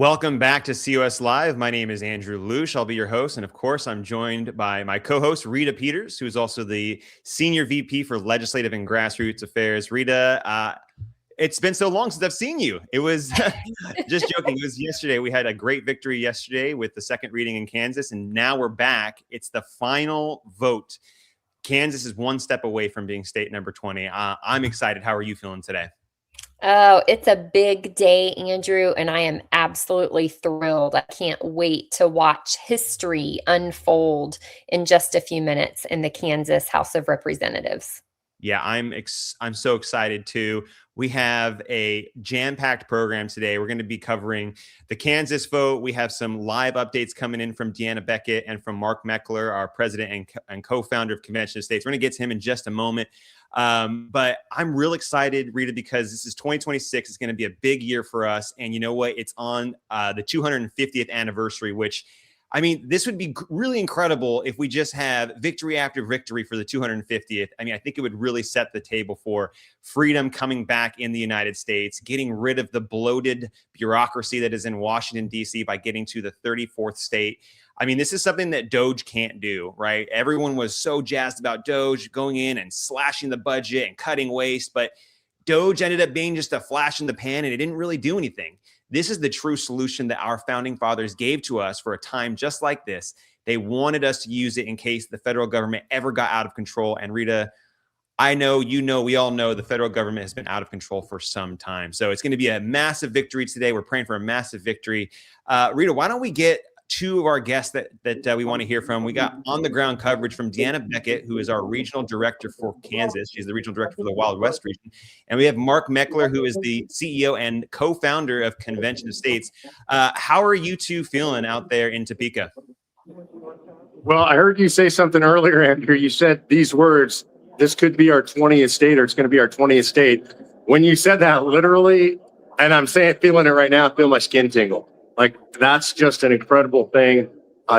Welcome back to COS Live. My name is Andrew Lusch. I'll be your host. And of course, I'm joined by my co-host, Rita Peters, who's also the Senior VP for Legislative and Grassroots Affairs. Rita, it's been so long since I've seen you. It was just joking. It was yesterday. We had a great victory yesterday with the second reading in Kansas, and now we're back. It's the final vote. Kansas is one step away from being state number 20. I'm excited. How are you feeling today? Oh, it's a big day, Andrew, and I am absolutely thrilled. I can't wait to watch history unfold in just a few minutes in the Kansas House of Representatives. Yeah, I'm so excited too. We have a jam-packed program today. We're going to be covering the Kansas vote. We have some live updates coming in from Deanna, Becket, and from Mark Meckler, our president and co-founder of Convention of States. We're going to get to him in just a moment. But I'm real excited, Rita, because this is 2026. It's going to be a big year for us. And you know what? It's on the 250th anniversary, which, I mean, this would be really incredible if we just have victory after victory for the 250th. I mean, I think it would really set the table for freedom coming back in the United States, getting rid of the bloated bureaucracy that is in Washington, D.C. by getting to the 34th state. I mean, this is something that Doge can't do, right? Everyone was so jazzed about Doge going in and slashing the budget and cutting waste, but Doge ended up being just a flash in the pan and it didn't really do anything. This is the true solution that our founding fathers gave to us for a time just like this. They wanted us to use it in case the federal government ever got out of control. And Rita, I know, you know, we all know the federal government has been out of control for some time. So it's going to be a massive victory today. We're praying for a massive victory. Rita, why don't we get two of our guests that we want to hear from. We got on-the-ground coverage from Deanna Becket, who is our regional director for Kansas. She's the regional director for the Wild West region. And we have Mark Meckler, who is the CEO and co-founder of Convention of States. How are you two feeling out there in Topeka? Well, I heard you say something earlier, Andrew. You said these words, this could be our 20th state, or it's going to be our 20th state. When you said that literally, and I'm feeling it right now, I feel my skin tingle. Like, that's just an incredible thing.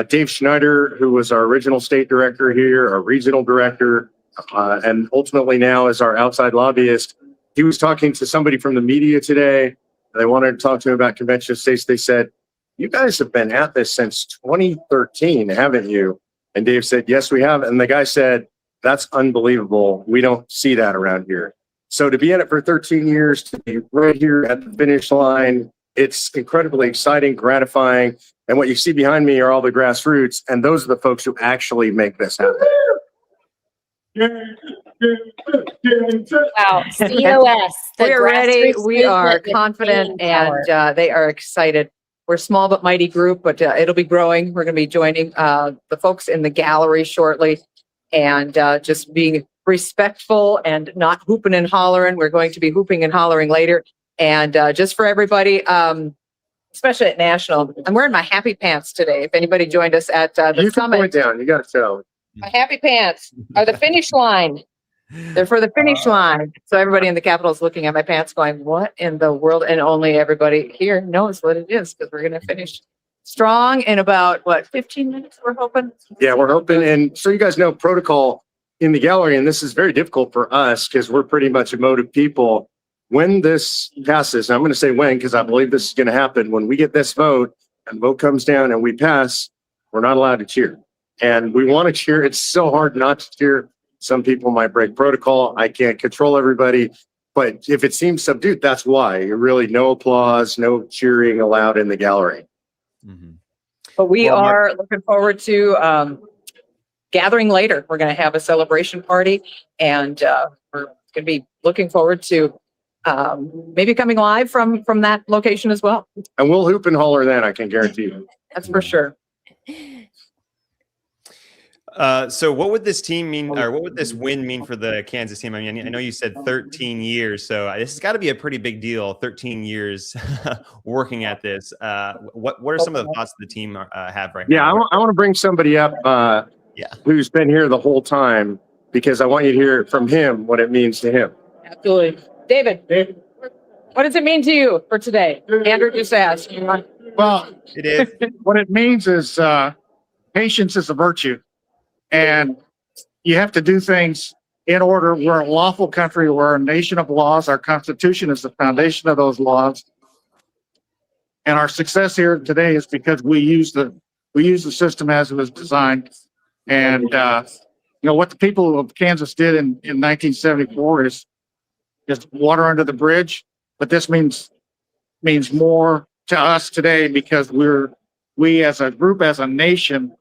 Dave Schneider, who was our original state director here, our regional director, and ultimately now is our outside lobbyist, he was talking to somebody from the media today. They wanted to talk to him about Convention of States. They said, you guys have been at this since 2013, haven't you? And Dave said, yes, we have. And the guy said, that's unbelievable. We don't see that around here. So to be in it for 13 years, to be right here at the finish line, it's incredibly exciting, gratifying. And what you see behind me are all the grassroots. And those are the folks who actually make this happen. Wow, COS. We're ready. We are confident, and they are excited. We're a small but mighty group, but it'll be growing. We're going to be joining the folks in the gallery shortly, and just being respectful and not hooping and hollering. We're going to be hooping and hollering later. And just for everybody, especially at National, I'm wearing my happy pants today. If anybody joined us at the you summit. Point down. You got to tell. My happy pants are the finish line. They're for the finish line. So everybody in the Capitol is looking at my pants going, what in the world? And only everybody here knows what it is, because we're going to finish strong in about, 15 minutes, we're hoping? Yeah, we're hoping. And so you guys know protocol in the gallery, and this is very difficult for us because we're pretty much emotive people. When this passes, and I'm going to say when, because I believe this is going to happen, when we get this vote and the vote comes down and we pass, we're not allowed to cheer. And we want to cheer. It's so hard not to cheer. Some people might break protocol. I can't control everybody. But if it seems subdued, that's why. Really no applause, no cheering allowed in the gallery. Mm-hmm. But we are looking forward to gathering later. We're going to have a celebration party, and we're going to be looking forward to maybe coming live from that location as well. And we'll hoop and holler then, I can guarantee you. That's for sure. So what would this team mean, or what would this win mean for the Kansas team? I mean, I know you said 13 years, so this has got to be a pretty big deal, 13 years working at this. What are some of the thoughts the team have right now? Yeah, I want to bring somebody up who's been here the whole time, because I want you to hear from him what it means to him. Absolutely. David, what does it mean to you for today? Andrew just asked. Well, It is. what it means is patience is a virtue. And you have to do things in order. We're a lawful country. We're a nation of laws. Our Constitution is the foundation of those laws. And our success here today is because we use the system as it was designed. And, what the people of Kansas did in 1974 is just water under the bridge. But this means more to us today because we as a group, as a nation,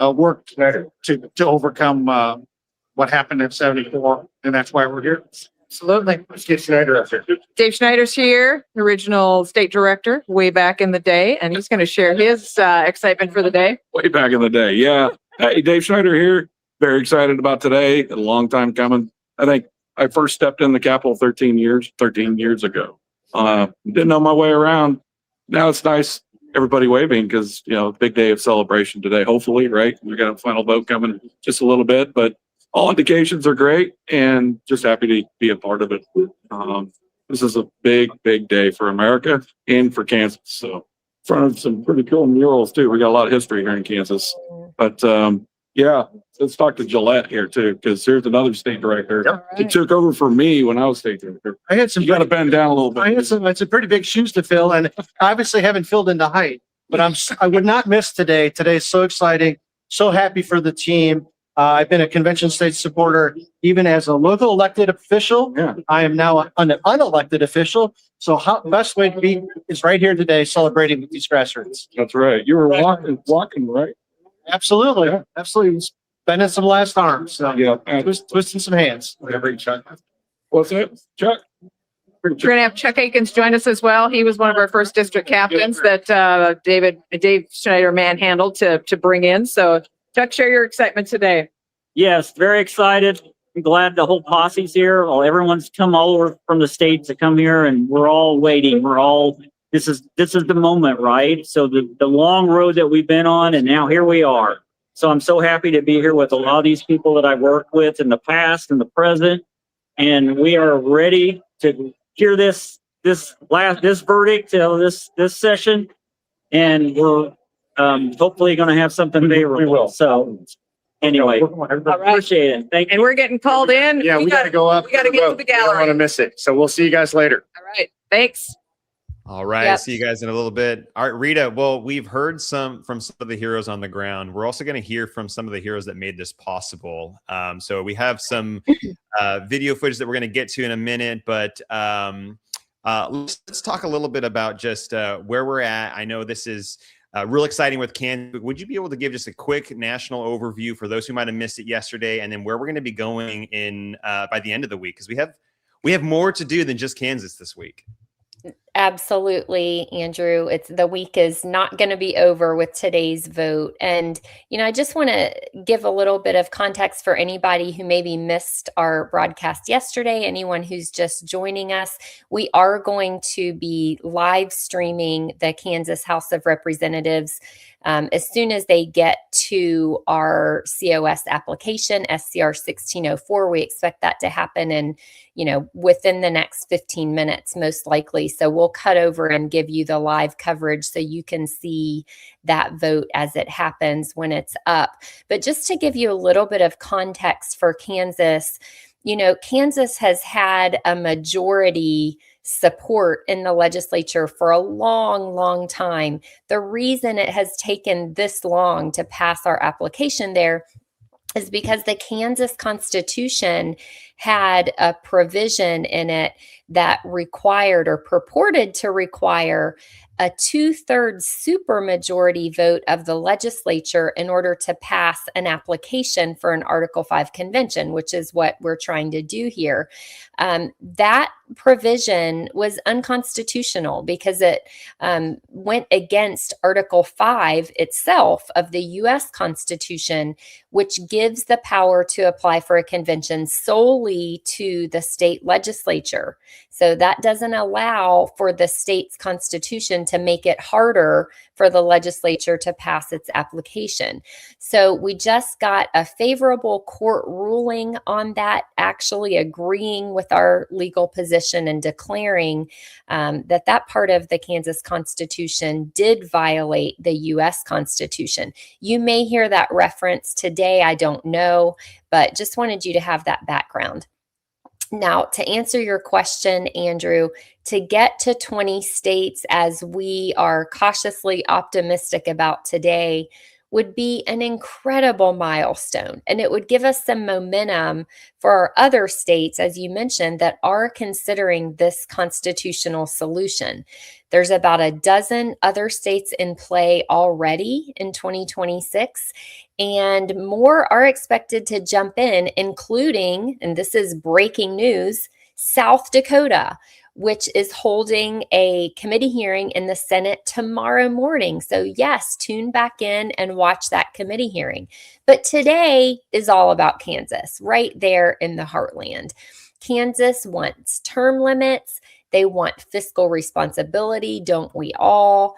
worked to overcome what happened in 74. And that's why we're here. Absolutely. Let's get Schneider up here. Dave Schneider's here, original state director way back in the day, and he's going to share his excitement for the day. Way back in the day. Yeah. Hey, Dave Schneider here. Very excited about today. A long time coming. I think I first stepped in the Capitol 13 years ago. Didn't know my way around. Now it's nice. Everybody waving because, big day of celebration today. Hopefully, right? We got a final vote coming just a little bit, but all indications are great and just happy to be a part of it. This is a big, big day for America and for Kansas. So in front of some pretty cool murals too. We got a lot of history here in Kansas, but yeah, let's talk to Gillette here too, because here's another state director. Yep. He took over for me when I was state director. I had some. You got to bend down a little bit. I had some. It's a pretty big shoes to fill, and I obviously haven't filled into height. But I would not miss today. Today's so exciting. So happy for the team. I've been a convention state supporter even as a local elected official. Yeah. I am now an unelected official. So best way to be is right here today celebrating with these grassroots. That's right. You were walking, right? Absolutely. Yeah. Absolutely. Spending some last arms. So Yeah. twisting some hands. Whatever, Chuck. What's that, Chuck? We're going to have Chuck Akins join us as well. He was one of our first district captains that Dave Schneider manhandled to bring in. So Chuck, share your excitement today. Yes, very excited. I'm glad the whole posse's here. Well, everyone's come all over from the state to come here, and we're all waiting. This is the moment, right? So the long road that we've been on, and now here we are. So I'm so happy to be here with a lot of these people that I've worked with in the past and the present, and we are ready to hear this verdict, this session, and we're hopefully going to have something favorable. We will. So anyway, appreciate it. Thank you. And we're getting called in. Yeah, we got to go up. We got to get to the We don't want gallery. to miss it. So we'll see you guys later. All right. Thanks. All right. Yep. See you guys in a little bit. All right, Rita. Well, we've heard from some of the heroes on the ground. We're also going to hear from some of the heroes that made this possible. So we have some video footage that we're going to get to in a minute, but let's talk a little bit about just where we're at. I know this is real exciting with Kansas. Would you be able to give just a quick national overview for those who might have missed it yesterday, and then where we're going to be going in by the end of the week? Because we have more to do than just Kansas this week. Absolutely, Andrew. The week is not going to be over with today's vote. And, I just want to give a little bit of context for anybody who maybe missed our broadcast yesterday, anyone who's just joining us. We are going to be live streaming the Kansas House of Representatives as soon as they get to our COS application, SCR 1604. We expect that to happen in, within the next 15 minutes, most likely. So we'll cut over and give you the live coverage so you can see that vote as it happens when it's up. But just to give you a little bit of context for Kansas, Kansas has had a majority support in the legislature for a long, long time. The reason it has taken this long to pass our application there is because the Kansas Constitution had a provision in it that required or purported to require a 2/3 supermajority vote of the legislature in order to pass an application for an Article 5 convention, which is what we're trying to do here. That provision was unconstitutional because it went against Article 5 itself of the U.S. Constitution, which gives the power to apply for a convention solely to the state legislature. So that doesn't allow for the state's constitution to make it harder for the legislature to pass its application. So we just got a favorable court ruling on that, actually agreeing with our legal position and declaring that part of the Kansas Constitution did violate the U.S. Constitution. You may hear that reference today, I don't know, but just wanted you to have that background. Now, to answer your question, Andrew, to get to 20 states, as we are cautiously optimistic about today, would be an incredible milestone. And it would give us some momentum for our other states, as you mentioned, that are considering this constitutional solution. There's about a dozen other states in play already in 2026, and more are expected to jump in, including, and this is breaking news, South Dakota, which is holding a committee hearing in the Senate tomorrow morning. So, yes, tune back in and watch that committee hearing. But today is all about Kansas, right there in the heartland. Kansas wants term limits. They want fiscal responsibility, don't we all?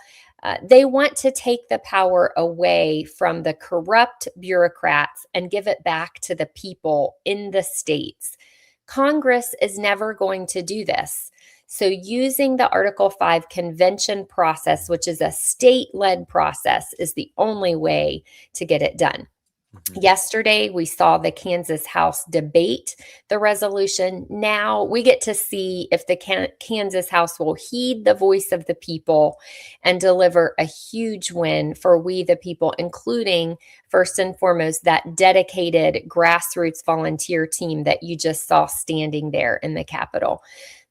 They want to take the power away from the corrupt bureaucrats and give it back to the people in the states. Congress is never going to do this. So using the Article 5 convention process, which is a state-led process, is the only way to get it done. Yesterday, we saw the Kansas House debate the resolution. Now we get to see if the Kansas House will heed the voice of the people and deliver a huge win for we the people, including, first and foremost, that dedicated grassroots volunteer team that you just saw standing there in the Capitol.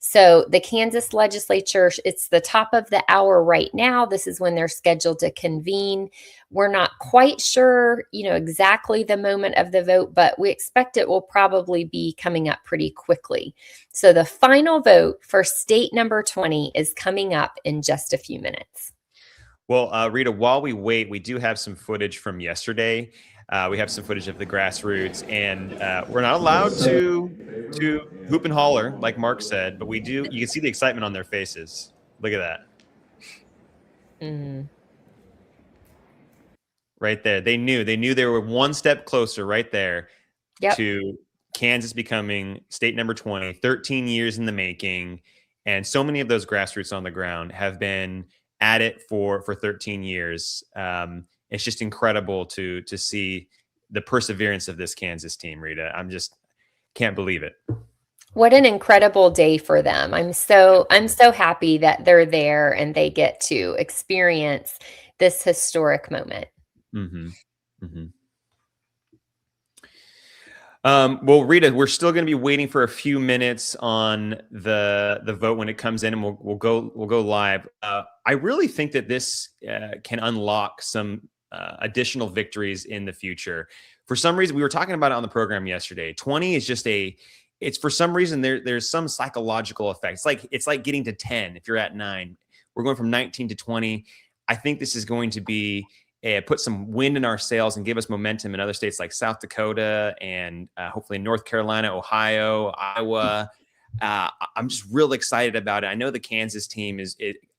So the Kansas legislature, it's the top of the hour right now. This is when they're scheduled to convene. We're not quite sure, exactly the moment of the vote, but we expect it will probably be coming up pretty quickly. So the final vote for state number 20 is coming up in just a few minutes. Well, Rita, while we wait, we do have some footage from yesterday. We have some footage of the grassroots, and we're not allowed to hoop and holler, like Mark said, but we do. You can see the excitement on their faces. Look at that. Right there. They knew they were one step closer right there to Kansas becoming state number 20, 13 years in the making. And so many of those grassroots on the ground have been at it for 13 years. It's just incredible to see the perseverance of this Kansas team, Rita. I'm just can't believe it. What an incredible day for them. I'm so happy that they're there and they get to experience this historic moment. Well, Rita, we're still going to be waiting for a few minutes on the vote when it comes in, and we'll go live. I really think that this can unlock some additional victories in the future. For some reason, we were talking about it on the program yesterday. 20 is just it's for some reason there's some psychological effect. It's like getting to 10 if you're at 9. We're going from 19 to 20. I think this is going to be put some wind in our sails and give us momentum in other states like South Dakota and hopefully North Carolina, Ohio, Iowa. I'm just real excited about it. I know the Kansas team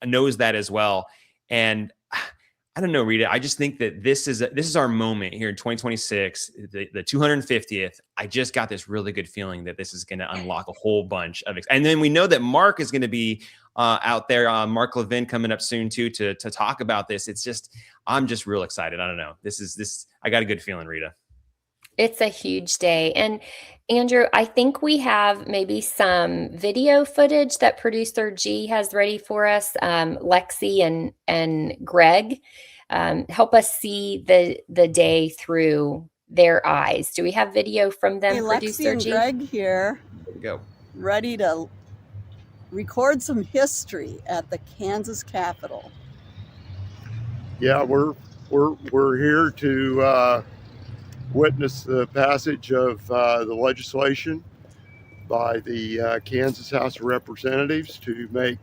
knows that as well. And I don't know, Rita, I just think that this is our moment here in 2026, the 250th. I just got this really good feeling that this is going to unlock a whole bunch of and then we know that Mark is going to be out there, Mark Levin coming up soon too to talk about this. It's just, I'm just real excited. I don't know. I got a good feeling, Rita. It's a huge day. And Andrew, I think we have maybe some video footage that producer G has ready for us. Lexi and Greg, help us see the day through their eyes. Do we have video from them, producer Lexi G? and Greg here. There we go. Ready to record some history at the Kansas Capitol. Yeah, we're here to witness the passage of the legislation by the Kansas House of Representatives to make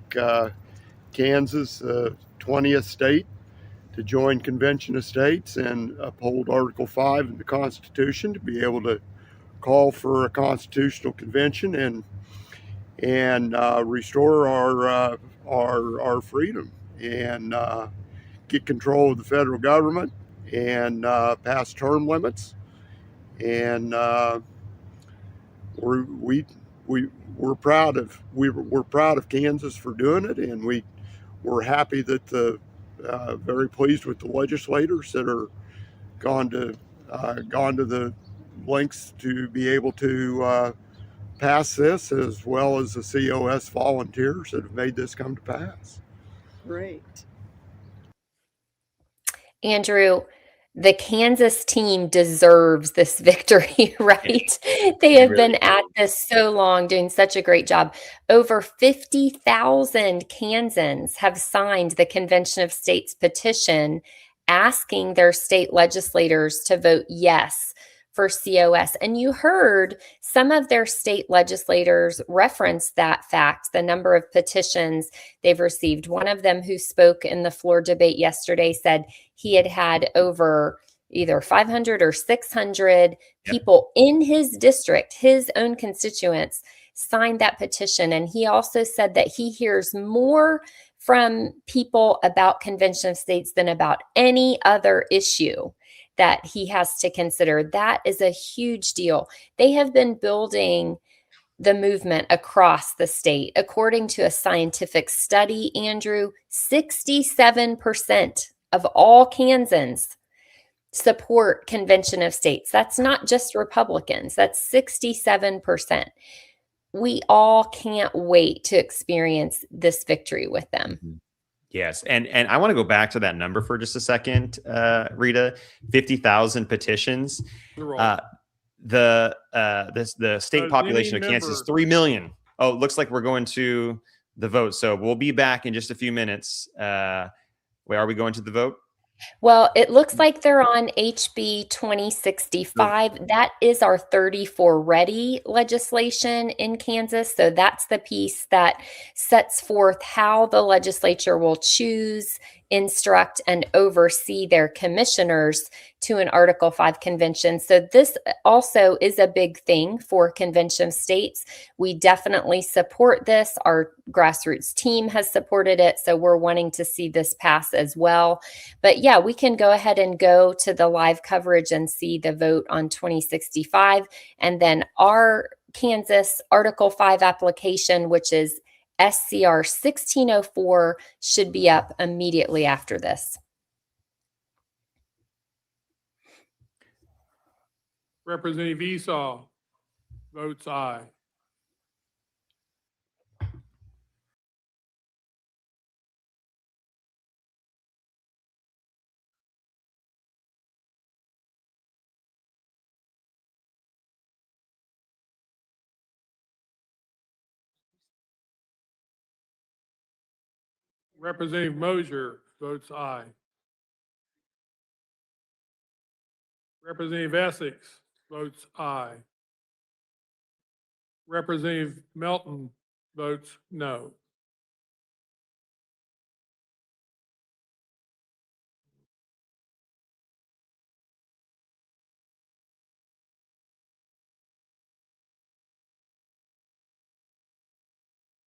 Kansas the 20th state to join Convention of States and uphold Article 5 of the Constitution to be able to call for a constitutional convention and restore our freedom and get control of the federal government and pass term limits. And we're proud of Kansas for doing it, and we're happy that very pleased with the legislators that are gone to the lengths to be able to pass this, as well as the COS volunteers that have made this come to pass. Great. Andrew, the Kansas team deserves this victory, right? They have really been at this so long, doing such a great job. Over 50,000 Kansans have signed the Convention of States petition asking their state legislators to vote yes for COS. And you heard some of their state legislators reference that fact, the number of petitions they've received. One of them, who spoke in the floor debate yesterday, said he had over either 500 or 600 people in his district, his own constituents, signed that petition. And he also said that he hears more from people about Convention of States than about any other issue that he has to consider. That is a huge deal. They have been building the movement across the state. According to a scientific study, Andrew, 67% of all Kansans support Convention of States. That's not just Republicans, that's 67%. We all can't wait to experience this victory with them. Yes. And I want to go back to that number for just a second, Rita. 50,000 petitions. The state population of Kansas is 3 million. Oh, it looks like we're going to the vote. So we'll be back in just a few minutes. Where are we going to the vote? Well, it looks like they're on HB 2065. That is our 34 ready legislation in Kansas. So that's the piece that sets forth how the legislature will choose, instruct, and oversee their commissioners to an Article 5 convention. So this also is a big thing for Convention of States. We definitely support this. Our grassroots team has supported it. So we're wanting to see this pass as well. But yeah, we can go ahead and go to the live coverage and see the vote on 2065. And then our Kansas Article 5 application, which is SCR 1604, should be up immediately after this. Representative Esau votes aye. Representative Mosier votes aye. Representative Essex votes aye. Representative Melton votes no.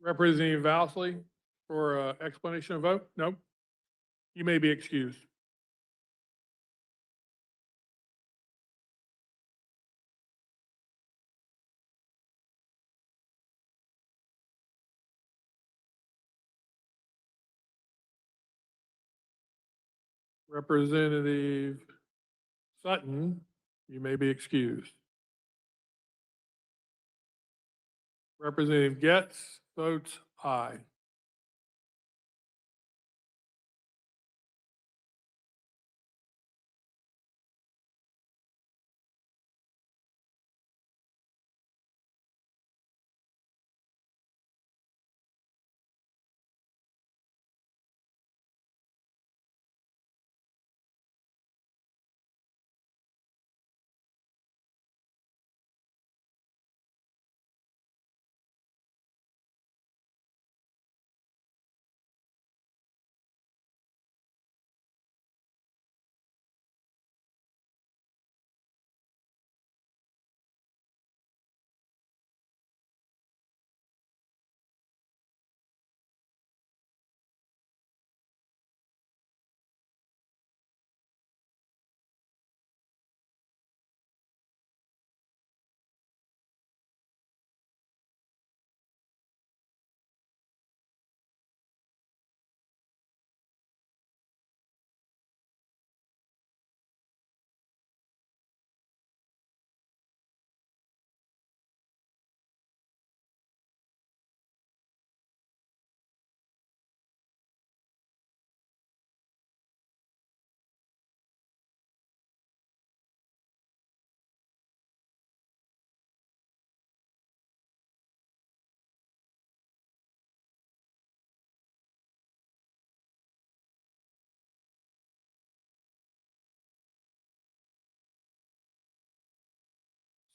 Representative Ousley for explanation of vote? No? You may be excused. Representative Sutton, you may be excused. Representative Getz votes aye.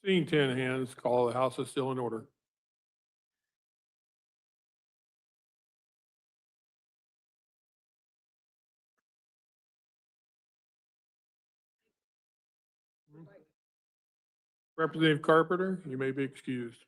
Seeing 10 hands, call the House is still in order. Representative Carpenter, you may be excused.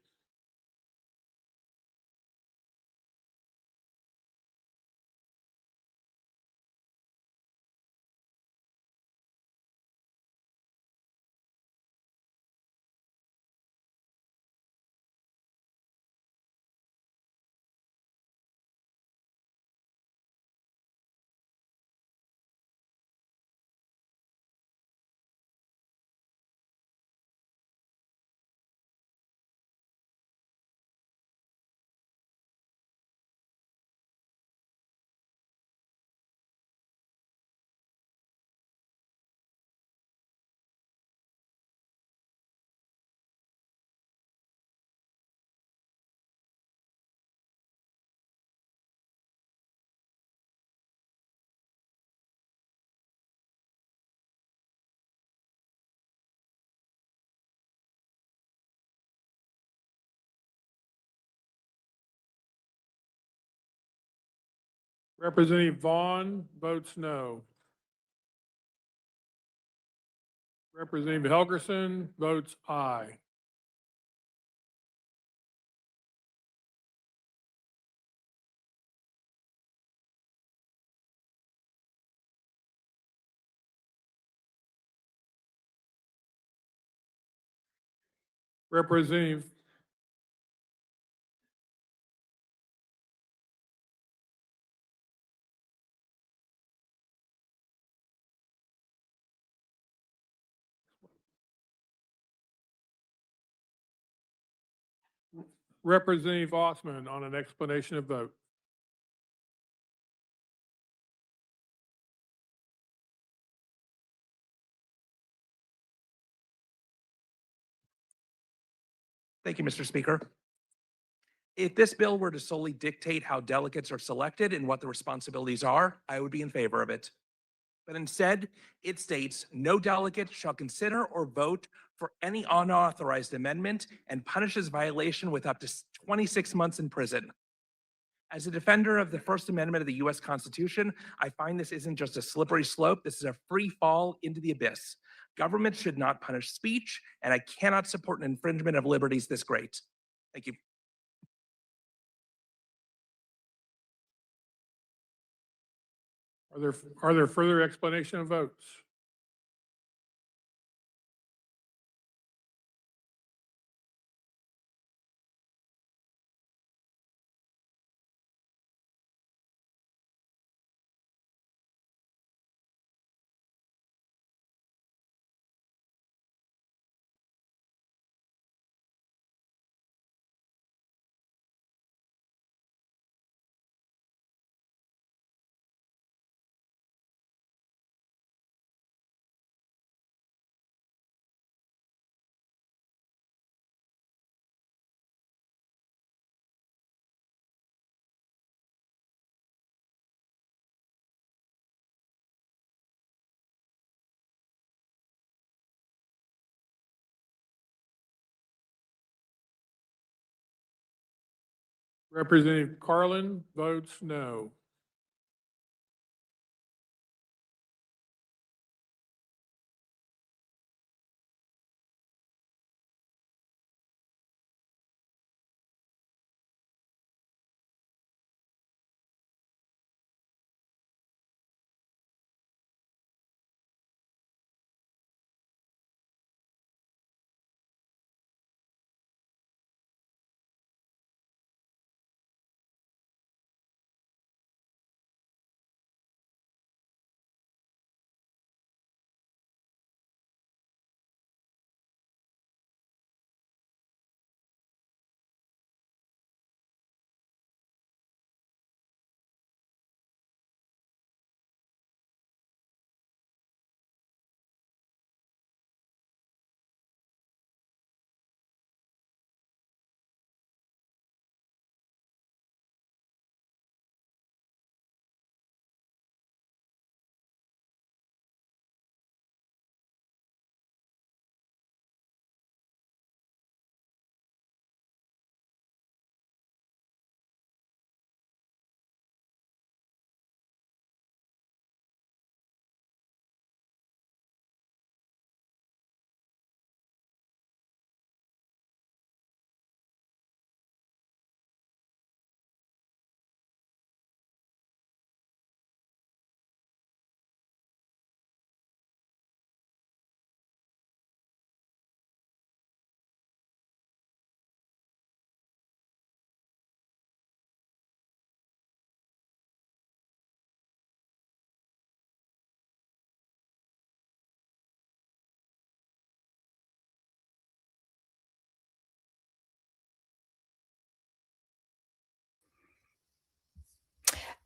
Representative Vaughn votes no. Representative Helgerson votes aye. Representative Representative Osman on an explanation of vote. Thank you, Mr. Speaker. If this bill were to solely dictate how delegates are selected and what the responsibilities are, I would be in favor of it. But instead, it states no delegate shall consider or vote for any unauthorized amendment and punishes violation with up to 26 months in prison. As a defender of the First Amendment of the US Constitution, I find this isn't just a slippery slope, this is a free fall into the abyss. Government should not punish speech, and I cannot support an infringement of liberties this great. Thank you. Are there further explanation of votes? Representative Carlin votes no.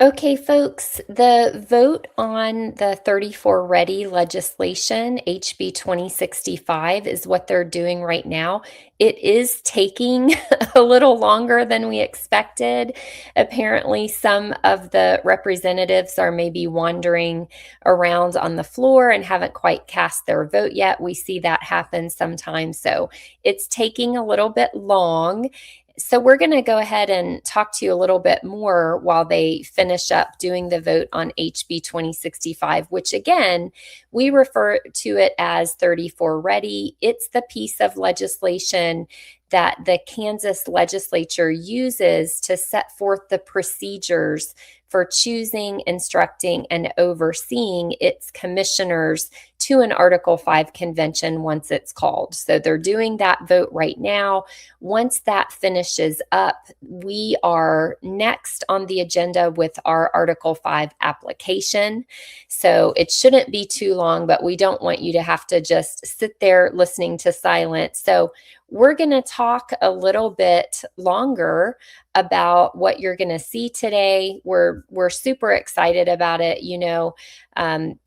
Okay, folks, the vote on the 34 ready legislation, HB 2065, is what they're doing right now. It is taking a little longer than we expected. Apparently, some of the representatives are maybe wandering around on the floor and haven't quite cast their vote yet. We see that happen sometimes. So it's taking a little bit long. So we're going to go ahead and talk to you a little bit more while they finish up doing the vote on HB 2065, which again, we refer to it as 34 ready. It's the piece of legislation that the Kansas legislature uses to set forth the procedures for choosing, instructing, and overseeing its commissioners to an Article 5 convention once it's called. So they're doing that vote right now. Once that finishes up, we are next on the agenda with our Article 5 application. So it shouldn't be too long, but we don't want you to have to just sit there listening to silence. So we're going to talk a little bit longer about what you're going to see today. We're super excited about it. You know,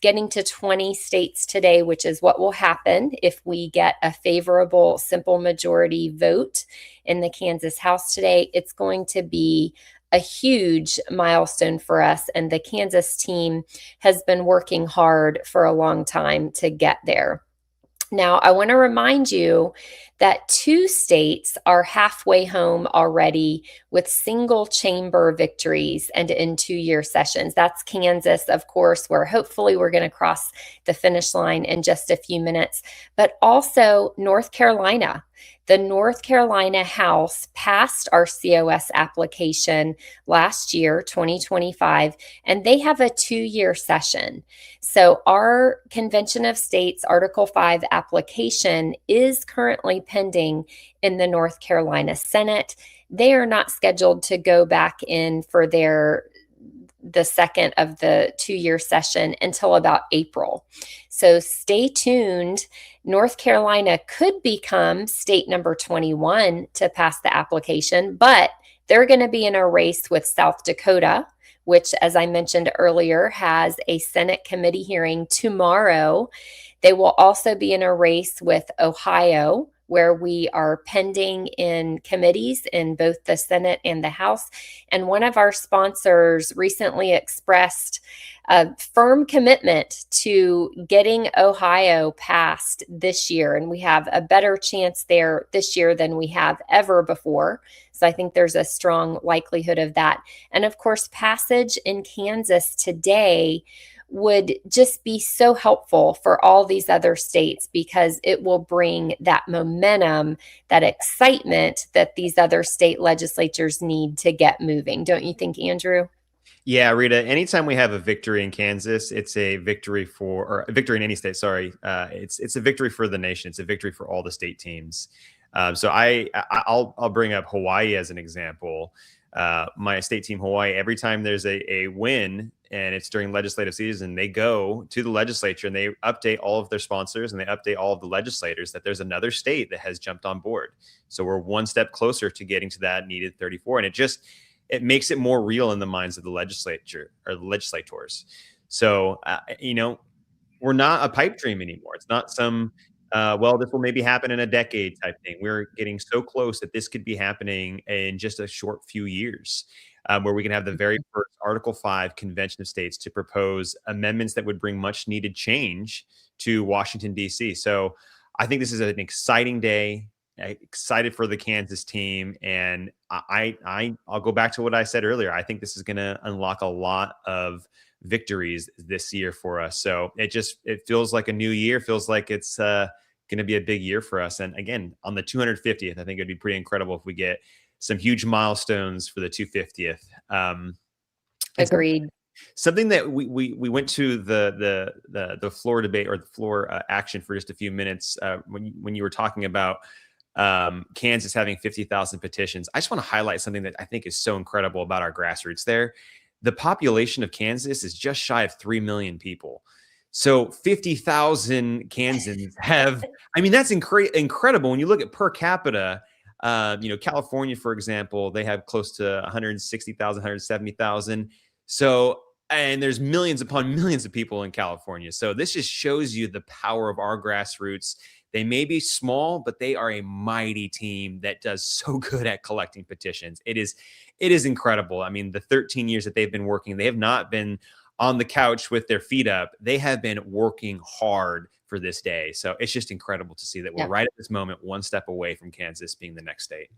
getting to 20 states today, which is what will happen if we get a favorable simple majority vote in the Kansas House today. It's going to be a huge milestone for us, and the Kansas team has been working hard for a long time to get there. Now, I want to remind you that 2 states are halfway home already with single chamber victories and in 2-year sessions. That's Kansas, of course, where hopefully we're going to cross the finish line in just a few minutes, but also North Carolina. The North Carolina House passed our COS application last year, 2025, and they have a 2-year session. So our Convention of States Article 5 application is currently pending in the North Carolina Senate. They are not scheduled to go back in for the second of the 2-year session until about April. So stay tuned. North Carolina could become state number 21 to pass the application, but they're going to be in a race with South Dakota, which, as I mentioned earlier, has a Senate committee hearing tomorrow. They will also be in a race with Ohio, where we are pending in committees in both the Senate and the House. And one of our sponsors recently expressed a firm commitment to getting Ohio passed this year. And we have a better chance there this year than we have ever before. So I think there's a strong likelihood of that. And of course, passage in Kansas today would just be so helpful for all these other states, because it will bring that momentum, that excitement that these other state legislatures need to get moving. Don't you think, Andrew? Yeah, Rita, anytime we have a victory in Kansas, it's a victory or a victory in any state, sorry. It's a victory for the nation. It's a victory for all the state teams. So I'll bring up Hawaii as an example. My state team, Hawaii, every time there's a win and it's during legislative season, they go to the legislature and they update all of their sponsors and they update all of the legislators that there's another state that has jumped on board. So we're one step closer to getting to that needed 34. And it makes it more real in the minds of the legislature or the legislators. So, we're not a pipe dream anymore. It's not some, this will maybe happen in a decade type thing. We're getting so close that this could be happening in just a short few years, where we can have the very first Article 5 Convention of States to propose amendments that would bring much needed change to Washington, D.C. So I think this is an exciting day. Excited for the Kansas team. And I'll go back to what I said earlier. I think this is going to unlock a lot of victories this year for us. So it feels like a new year, feels like it's going to be a big year for us. And again, on the 250th, I think it'd be pretty incredible if we get some huge milestones for the 250th. Agreed. Something that we went to the floor debate or the floor action for just a few minutes when you were talking about Kansas having 50,000 petitions. I just want to highlight something that I think is so incredible about our grassroots there. The population of Kansas is just shy of 3 million people. So 50,000 Kansans have, that's incredible. When you look at per capita, California, for example, they have close to 160,000, 170,000. So, and there's millions upon millions of people in California. So this just shows you the power of our grassroots. They may be small, but they are a mighty team that does so good at collecting petitions. It is incredible. I mean, the 13 years that they've been working, they have not been on the couch with their feet up. They have been working hard for this day. So it's just incredible to see that we're right at this moment, one step away from Kansas being the next state.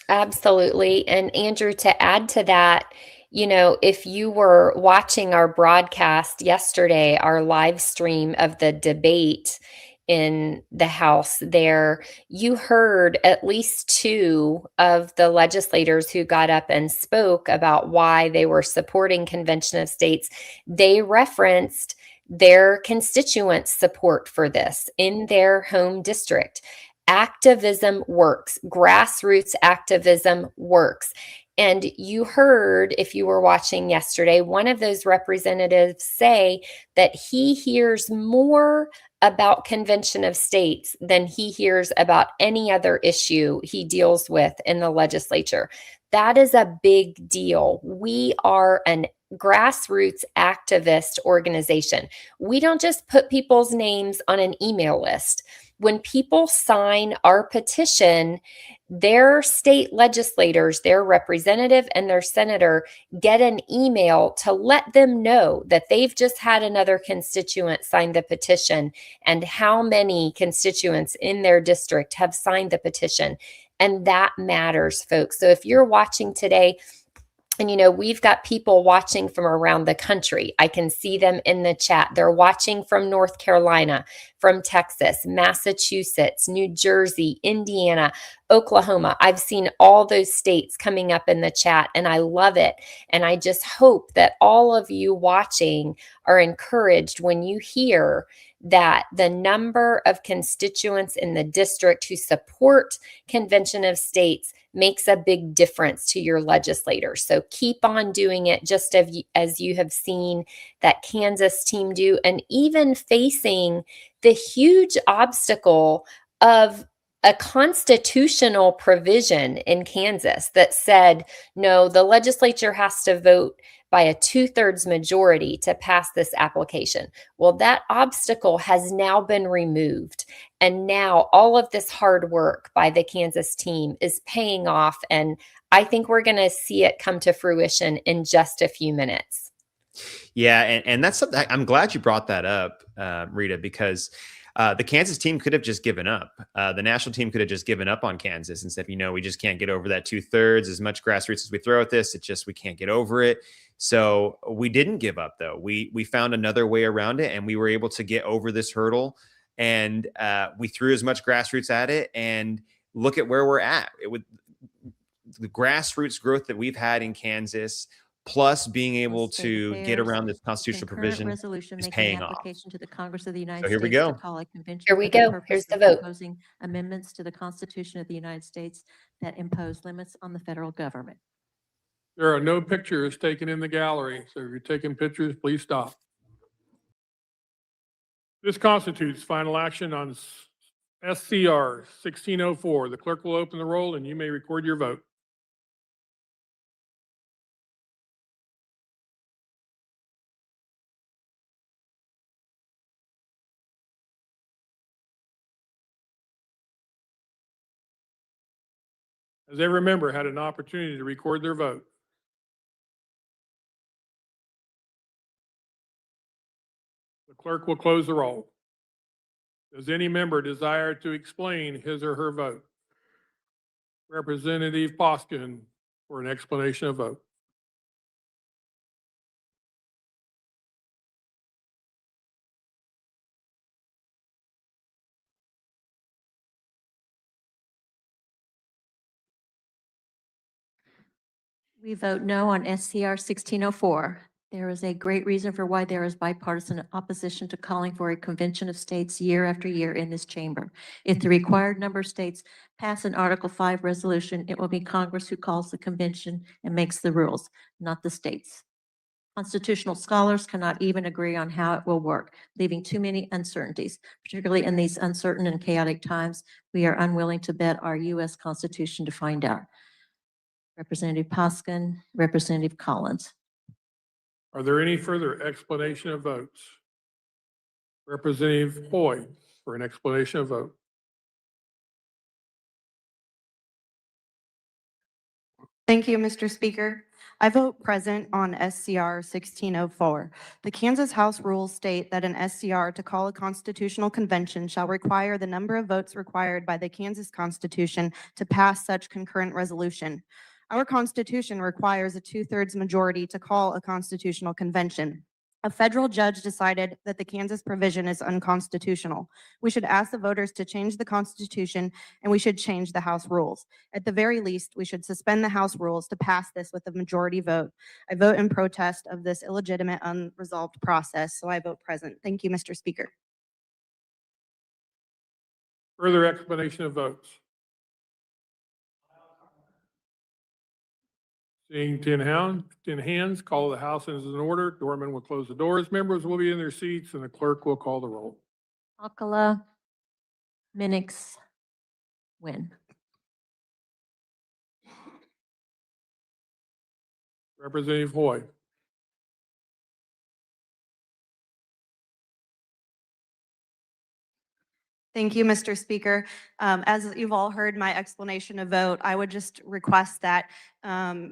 Absolutely. And Andrew, to add to that, you know, if you were watching our broadcast yesterday, our live stream of the debate in the House there, you heard at least two of the legislators who got up and spoke about why they were supporting Convention of States. They referenced their constituents' support for this in their home district. Activism works. Grassroots activism works. And you heard, if you were watching yesterday, one of those representatives say that he hears more about Convention of States than he hears about any other issue he deals with in the legislature. That is a big deal. We are an grassroots activist organization. We don't just put people's names on an email list. When people sign our petition, their state legislators, their representative and their senator get an email to let them know that they've just had another constituent sign the petition and how many constituents in their district have signed the petition. And that matters, folks. So if you're watching today, and, you know, we've got people watching from around the country. I can see them in the chat. They're watching from North Carolina, from Texas, Massachusetts, New Jersey, Indiana, Oklahoma. I've seen all those states coming up in the chat, and I love it. And I just hope that all of you watching are encouraged when you hear that the number of constituents in the district who support Convention of States makes a big difference to your legislators. So keep on doing it, just as you have seen that Kansas team do, and even facing the huge obstacle of a constitutional provision in Kansas that said, no, the legislature has to vote by a 2/3 majority to pass this application. Well, that obstacle has now been removed. And now all of this hard work by the Kansas team is paying off. And I think we're going to see it come to fruition in just a few minutes. Yeah. And that's something I'm glad you brought that up, Rita, because the Kansas team could have just given up. The national team could have just given up on Kansas and said, you know, we just can't get over that 2/3. As much grassroots as we throw at this, we can't get over it. So we didn't give up, though. We found another way around it, and we were able to get over this hurdle. And we threw as much grassroots at it, and look at where we're at. The grassroots growth that we've had in Kansas, plus being able to get around this constitutional provision, is paying off. To the Congress of the United So here we States go. to call a convention Here we for the go. purpose Here's the of vote. proposing amendments to the Constitution of the United States that impose limits on the federal government. There are no pictures taken in the gallery, so if you're taking pictures, please stop. This constitutes final action on SCR 1604. The clerk will open the roll and you may record your vote. Has every member had an opportunity to record their vote? The clerk will close the roll. Does any member desire to explain his or her vote? Representative Poskin for an explanation of vote. We vote no on SCR 1604. There is a great reason for why there is bipartisan opposition to calling for a convention of states year after year in this chamber. If the required number of states pass an Article 5 resolution, it will be Congress who calls the convention and makes the rules, not the states. Constitutional scholars cannot even agree on how it will work, leaving too many uncertainties. Particularly in these uncertain and chaotic times, we are unwilling to bet our U.S. Constitution to find out. Representative Poskin, Representative Collins. Are there any further explanation of votes? Representative Hoy for an explanation of vote. Thank you, Mr. Speaker. I vote present on SCR 1604. The Kansas House rules state that an SCR to call a constitutional convention shall require the number of votes required by the Kansas Constitution to pass such concurrent resolution. Our Constitution requires a 2/3 majority to call a constitutional convention. A federal judge decided that the Kansas provision is unconstitutional. We should ask the voters to change the Constitution, and we should change the House rules. At the very least, we should suspend the House rules to pass this with a majority vote. I vote in protest of this illegitimate, unresolved process, so I vote present. Thank you, Mr. Speaker. Further explanation of votes. Seeing 10 hands, call the House as an order. Doorman will close the doors. Members will be in their seats and the clerk will call the roll. Alcala, Minix, Wynn. Representative Hoy. Thank you, Mr. Speaker. As you've all heard my explanation of vote, I would just request that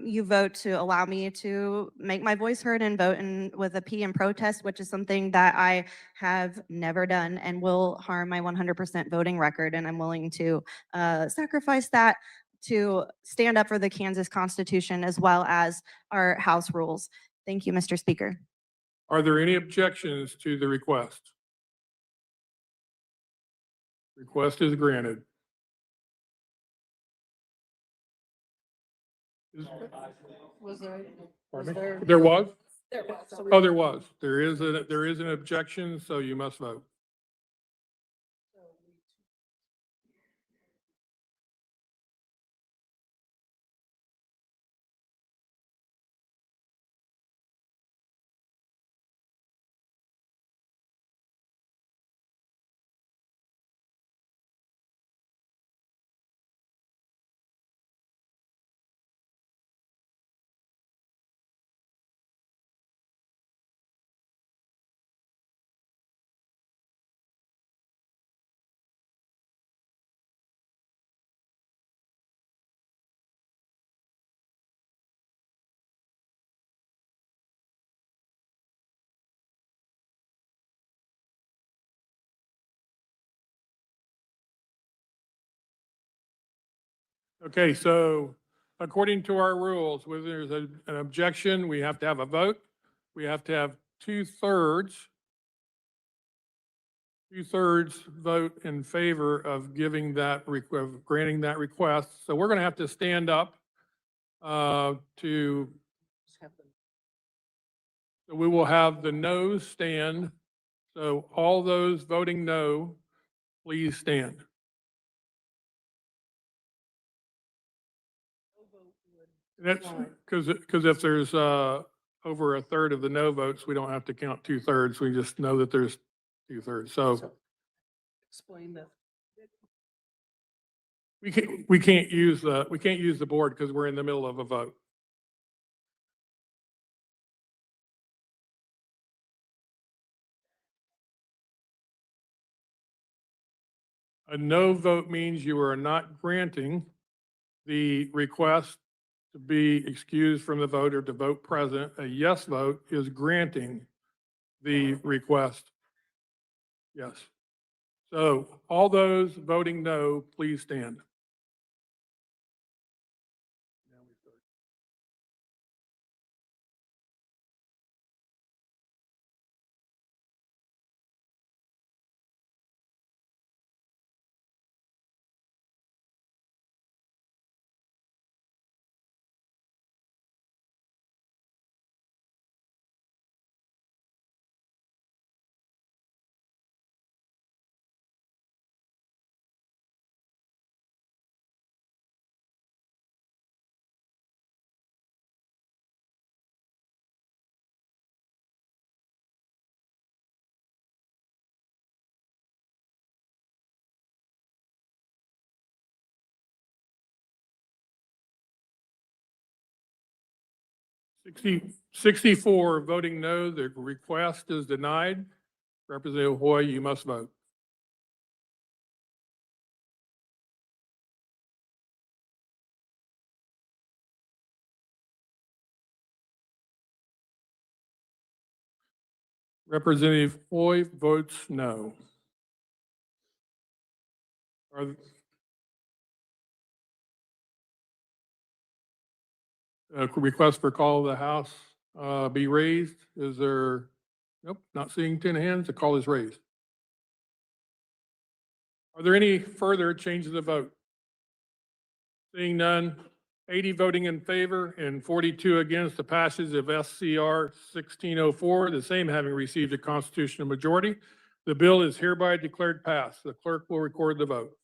you vote to allow me to make my voice heard and vote with a P in protest, which is something that I have never done and will harm my 100% voting record. And I'm willing to sacrifice that to stand up for the Kansas Constitution as well as our House rules. Thank you, Mr. Speaker. Are there any objections to the request? Request is granted. There was? Oh, there was. There is an objection, so you must vote. Okay, so according to our rules, when there's an objection, we have to have a vote. We have to have 2/3 vote in favor of giving that, of granting that request. So we're going to have to stand up so we will have the noes stand. So all those voting no, please stand. That's because if there's over 1/3 of the no votes, we don't have to count 2/3. We just know that there's 2/3. So Explain that. we can't use the board because we're in the middle of a vote. A no vote means you are not granting the request to be excused from the vote or to vote present. A yes vote is granting the request. Yes. So all those voting no, please stand. 64 voting no, the request is denied. Representative Hoy, you must vote. Representative Hoy votes no. Request for call of the House be raised. Is there? Nope, not seeing 10 hands. The call is raised. Are there any further changes of vote? Seeing none, 80 voting in favor and 42 against the passage of SCR 1604, the same having received a constitutional majority. The bill is hereby declared passed. The clerk will record the vote.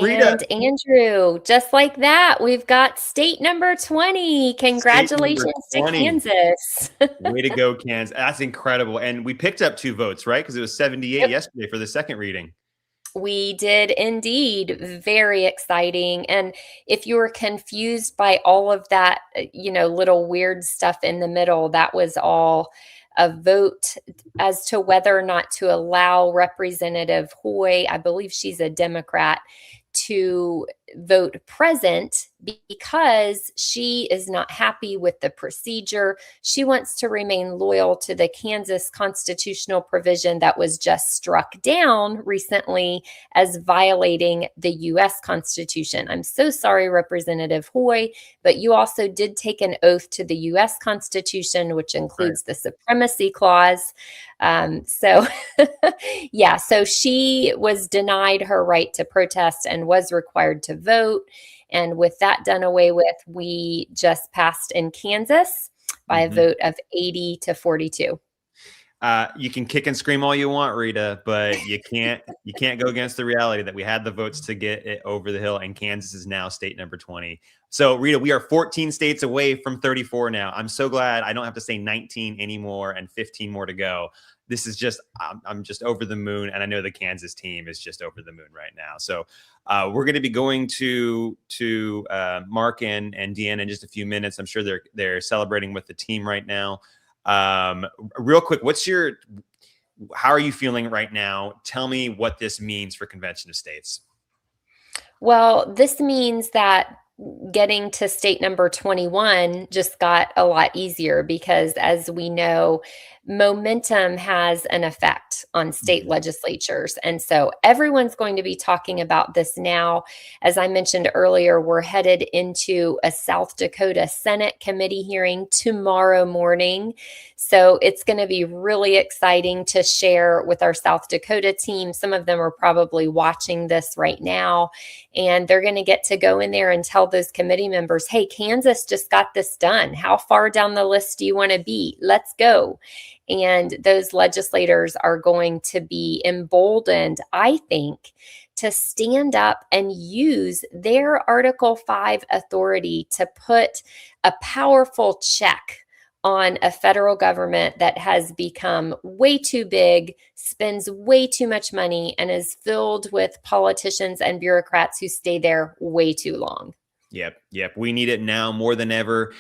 Rita. And Andrew, just like that, we've got state number 20. Congratulations State number 20. to Kansas. Way to go, Kansas. That's incredible. And we picked up 2 votes, right? Because it was 78 yesterday for the second reading. We did indeed. Very exciting. And if you were confused by all of that, little weird stuff in the middle, that was all a vote as to whether or not to allow Representative Hoy, I believe she's a Democrat, to vote present because she is not happy with the procedure. She wants to remain loyal to the Kansas constitutional provision that was just struck down recently as violating the U.S. Constitution. I'm so sorry, Representative Hoy, but you also did take an oath to the U.S. Constitution, which includes the Supremacy Clause. So she was denied her right to protest and was required to vote. And with that done away with, we just passed in Kansas by a vote of 80 to 42. You can kick and scream all you want, Rita, but you can't go against the reality that we had the votes to get it over the hill, and Kansas is now state number 20. So, Rita, we are 14 states away from 34 now. I'm so glad I don't have to say 19 anymore and 15 more to go. This is just, I'm just over the moon, and I know the Kansas team is just over the moon right now. So we're going to be going to Mark and Deanna in just a few minutes. I'm sure they're celebrating with the team right now. Real quick, how are you feeling right now? Tell me what this means for Convention of States. Well, this means that getting to state number 21 just got a lot easier because, as we know, momentum has an effect on state legislatures. And so everyone's going to be talking about this now. As I mentioned earlier, we're headed into a South Dakota Senate committee hearing tomorrow morning. So it's going to be really exciting to share with our South Dakota team. Some of them are probably watching this right now, and they're going to get to go in there and tell those committee members, hey, Kansas just got this done. How far down the list do you want to be? Let's go. And those legislators are going to be emboldened, I think, to stand up and use their Article 5 authority to put a powerful check on a federal government that has become way too big, spends way too much money, and is filled with politicians and bureaucrats who stay there way too long. Yep. We need it now more than ever.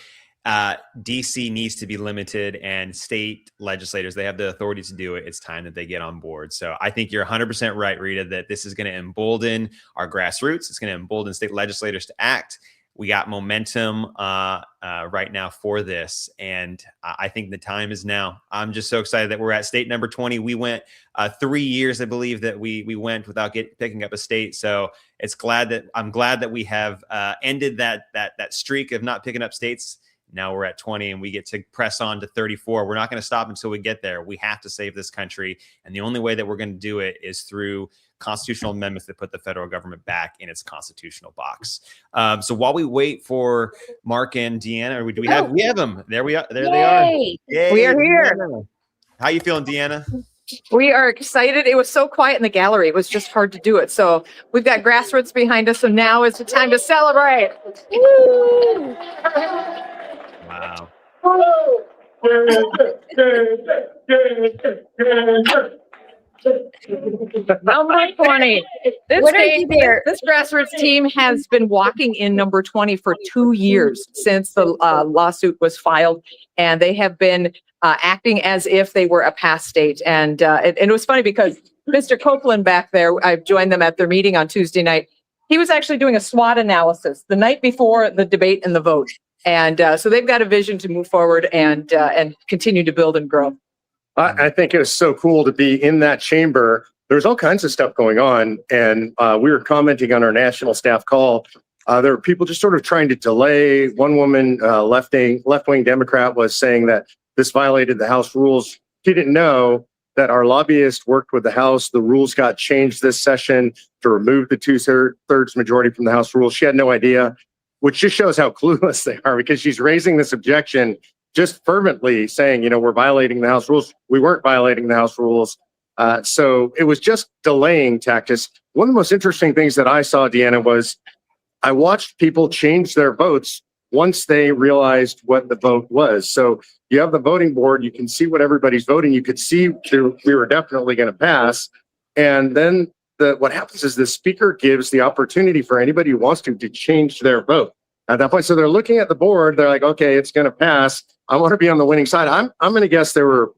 DC needs to be limited, and state legislators, they have the authority to do it. It's time that they get on board. So I think you're 100% right, Rita, that this is going to embolden our grassroots. It's going to embolden state legislators to act. We got momentum right now for this, and I think the time is now. I'm just so excited that we're at state number 20. We went 3 years, I believe, that we went without picking up a state. So I'm glad that we have ended that streak of not picking up states. Now we're at 20 and we get to press on to 34. We're not going to stop until we get there. We have to save this country. And the only way that we're going to do it is through constitutional amendments that put the federal government back in its constitutional box. So while we wait for Mark and Deanna, we have them. There we are. There they are. Yay, we are here. Deanna. How you feeling, Deanna? We are excited. It was so quiet in the gallery. It was just hard to do it. So we've got grassroots behind us. So now is the time to celebrate. Woo! Wow. Number 20. What are you there? This grassroots team has been walking in number 20 for 2 years since the lawsuit was filed, and they have been acting as if they were a past state. And it was funny because Mr. Copeland back there, I've joined them at their meeting on Tuesday night. He was actually doing a SWOT analysis the night before the debate and the vote. And so they've got a vision to move forward and continue to build and grow. I think it was so cool to be in that chamber. There's all kinds of stuff going on. And we were commenting on our national staff call. There were people just sort of trying to delay. One woman, left-wing Democrat, was saying that this violated the House rules. She didn't know that our lobbyist worked with the House. The rules got changed this session to remove the two-thirds majority from the House rules. She had no idea, which just shows how clueless they are, because she's raising this objection just fervently saying, we're violating the House rules. We weren't violating the House rules. So it was just delaying tactics. One of the most interesting things that I saw, Deanna, was I watched people change their votes once they realized what the vote was. So you have the voting board, you can see what everybody's voting. You could see we were definitely going to pass. And then what happens is the speaker gives the opportunity for anybody who wants to change their vote at that point. So they're looking at the board. They're like, okay, it's going to pass. I want to be on the winning side. I'm going to guess there were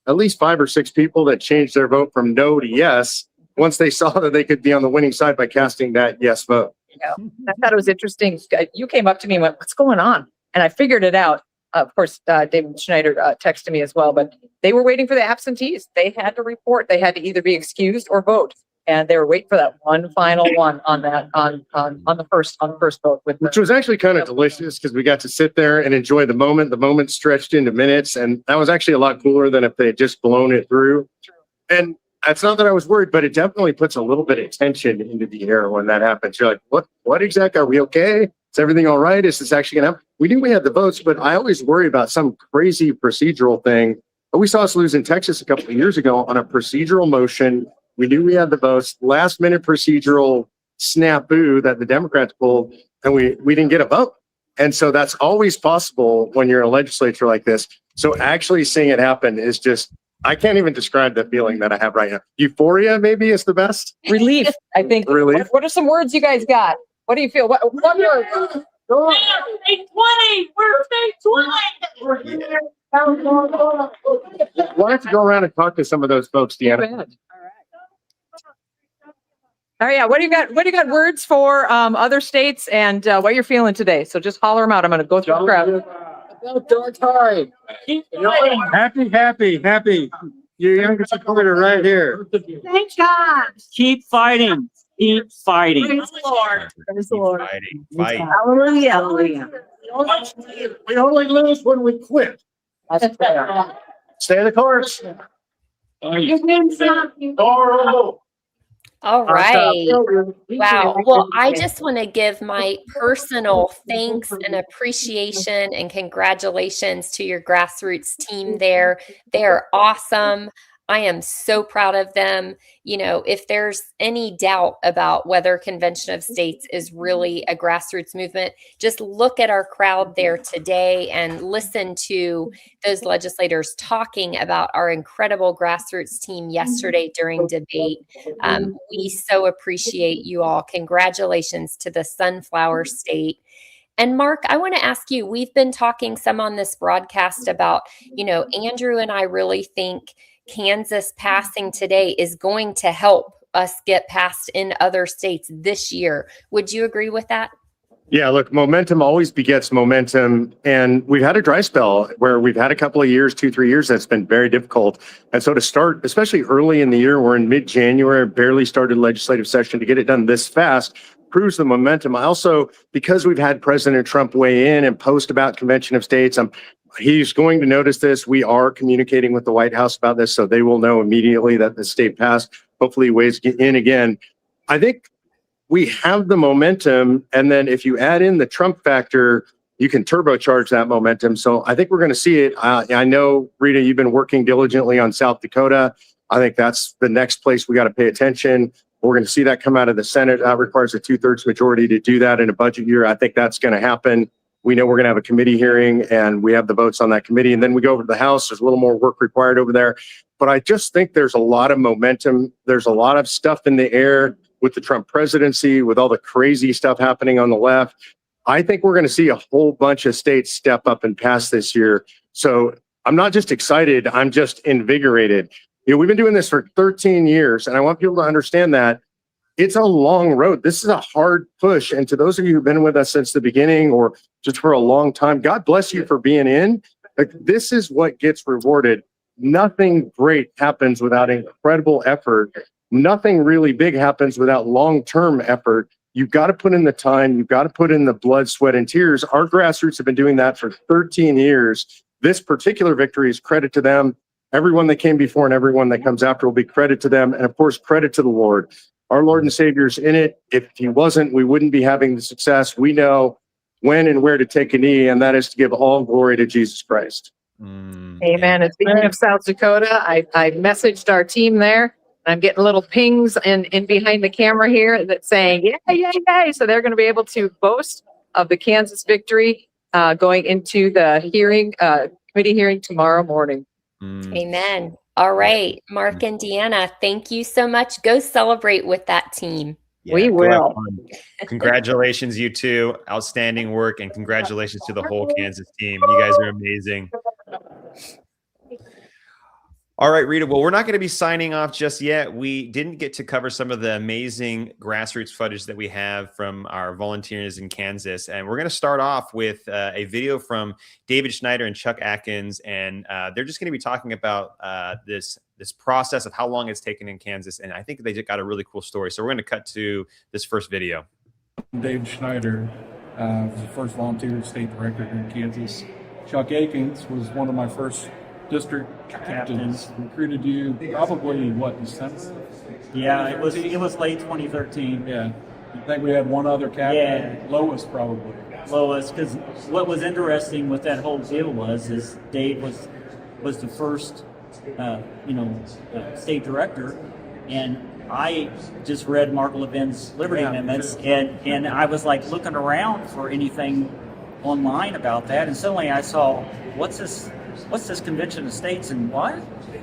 at least 5 or 6 people that changed their vote from no to yes once they saw that they could be on the winning side by casting that yes vote. Yeah, I thought it was interesting. You came up to me and went, "What's going on?" And I figured it out. Of course, David Schneider texted me as well, but they were waiting for the absentees. They had to report. They had to either be excused or vote. And they were waiting for that one final one on the first vote, Which was actually kind of delicious because we got to sit there and enjoy the moment. The moment stretched into minutes, and that was actually a lot cooler than if they had just blown it through. And it's not that I was worried, but it definitely puts a little bit of tension into the air when that happens. You're like, what exactly? Are we okay? Is everything all right? Is this actually going to happen? We knew we had the votes, but I always worry about some crazy procedural thing. But we saw us lose in Texas a couple of years ago on a procedural motion. We knew we had the votes, last minute procedural snafu that the Democrats pulled, and we didn't get a vote. And so that's always possible when you're in a legislature like this. So actually seeing it happen is just, I can't even describe the feeling that I have right now. Euphoria maybe is the best. Relief, I think. Relief. What are some words you guys got? What do you feel? What word? We're state 20. We're state 20. Why don't you go around and talk to some of those folks, Deanna? Oh yeah, what do you got words for other states and what you're feeling today? So just holler them out. I'm going to go through the crowd. Happy. Your youngest supporter right here. Thank God. Keep fighting. Keep fighting. Praise the Lord. Praise the Lord. Fight. Hallelujah. Hallelujah. We only lose when we quit. Stay the course. Your name's not. All right. Wow. Well, I just want to give my personal thanks and appreciation and congratulations to your grassroots team there. They are awesome. I am so proud of them. If there's any doubt about whether Convention of States is really a grassroots movement, just look at our crowd there today and listen to those legislators talking about our incredible grassroots team yesterday during debate. We so appreciate you all. Congratulations to the Sunflower State. And Mark, I want to ask you, we've been talking some on this broadcast about, Andrew and I really think Kansas passing today is going to help us get passed in other states this year. Would you agree with that? Yeah, look, momentum always begets momentum. And we've had a dry spell where we've had a couple of years, 2-3 years, that's been very difficult. And so to start, especially early in the year, we're in mid-January, barely started legislative session, to get it done this fast proves the momentum. I also, because we've had President Trump weigh in and post about Convention of States, he's going to notice this. We are communicating with the White House about this, so they will know immediately that the state passed. Hopefully weighs in again. I think we have the momentum, and then if you add in the Trump factor, you can turbocharge that momentum. So I think we're going to see it. I know, Rita, you've been working diligently on South Dakota. I think that's the next place we got to pay attention. We're going to see that come out of the Senate. That requires a 2/3 majority to do that in a budget year. I think that's going to happen. We know we're going to have a committee hearing, and we have the votes on that committee. And then we go over to the House. There's a little more work required over there. but I just think there's a lot of momentum. There's a lot of stuff in the air with the Trump presidency, with all the crazy stuff happening on the left. I think we're going to see a whole bunch of states step up and pass this year. So I'm not just excited, I'm just invigorated. You know, we've been doing this for 13 years, and I want people to understand that it's a long road. This is a hard push. And to those of you who've been with us since the beginning or just for a long time, God bless you for being in. Like, this is what gets rewarded. Nothing great happens without incredible effort. Nothing really big happens without long-term effort. You've got to put in the time. You've got to put in the blood, sweat, and tears. Our grassroots have been doing that for 13 years. This particular victory is credit to them. Everyone that came before and everyone that comes after will be credit to them. And of course, credit to the Lord. Our Lord and Savior's in it. If he wasn't, we wouldn't be having the success. We know when and where to take a knee, and that is to give all glory to Jesus Christ. Amen. And speaking of South Dakota, I messaged our team there. I'm getting little pings in behind the camera here that's saying, yay, yay, yay. So they're going to be able to boast of the Kansas victory going into the hearing, committee hearing tomorrow morning. Amen. All right, Mark and Deanna, thank you so much. Go celebrate with that team. Yeah, we will. Congratulations, you two. Outstanding work, and congratulations to the whole Kansas team. You guys are amazing. All right, Rita. Well, we're not going to be signing off just yet. We didn't get to cover some of the amazing grassroots footage that we have from our volunteers in Kansas. And we're going to start off with a video from David Schneider and Chuck Akins. And they're just going to be talking about this process of how long it's taken in Kansas. And I think they just got a really cool story. So we're going to cut to this first video. David Schneider was the first volunteer state director in Kansas. Chuck Akins was one of my first district captains. Recruited you probably what, December? Yeah, it was late 2013. Yeah, I think we had one other captain. Yeah. Lois probably. Lois, because what was interesting with that whole deal is Dave was the first state director, and I just read Mark Levin's Liberty Amendments, and I was like looking around for anything online about that, and suddenly I saw, what's this convention of states and what?